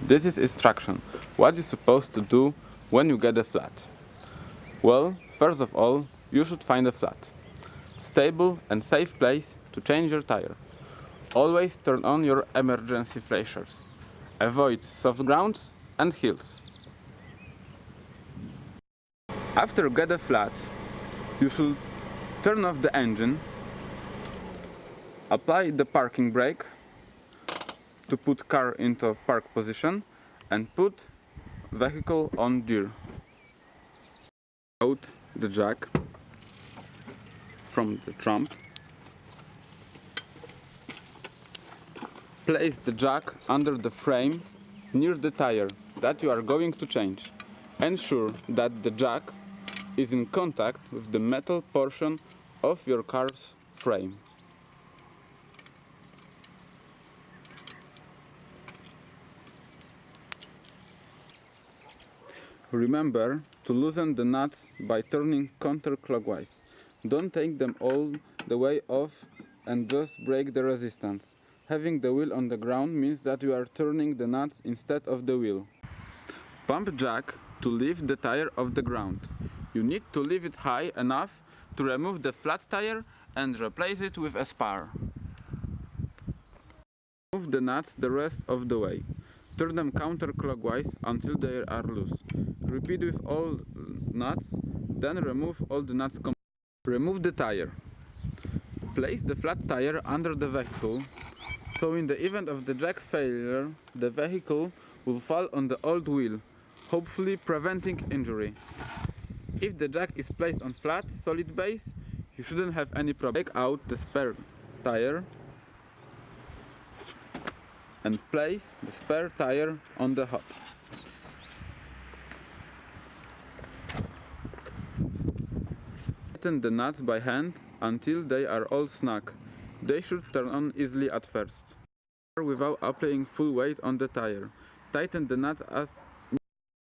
This is instruction. What you're supposed to do when you get a flat. Well, first of all, you should find a flat, stable and safe place to change your tire. Always turn on your emergency flashers. Avoid soft grounds and hills. After you get a flat, you should turn off the engine, apply the parking brake to put car into park position and put vehicle on gear. Out the jack from the trunk. Place the jack under the frame near the tire that you are going to change. Ensure that the jack is in contact with the metal portion of your car's frame. Remember to loosen the nuts by turning counterclockwise. Don't take them all the way off and just break the resistance. Having the wheel on the ground means that you are turning the nuts instead of the wheel. Pump jack to lift the tire off the ground. You need to leave it high enough to remove the flat tire and replace it with a spare. Move the nuts the rest of the way. Turn them counterclockwise until they are loose. Repeat with all nuts, then remove all the nuts completely. Remove the tire. Place the flat tire under the vehicle, so in the event of the jack failure, the vehicle will fall on the old wheel, hopefully preventing injury. If the jack is placed on flat, solid base, you shouldn't have any problem. Take out the spare tire and place the spare tire on the hub. Tighten the nuts by hand until they are all snug. They should turn on easily at first. Without applying full weight on the tire. Tighten the nuts as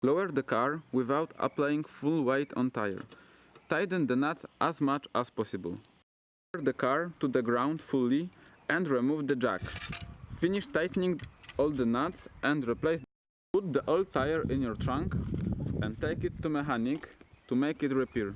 lower the car without applying full weight on tire. Tighten the nuts as much as possible. Lower the car to the ground fully and remove the jack. Finish tightening all the nuts and replace. Put the old tire in your trunk and take it to mechanic to make it repair.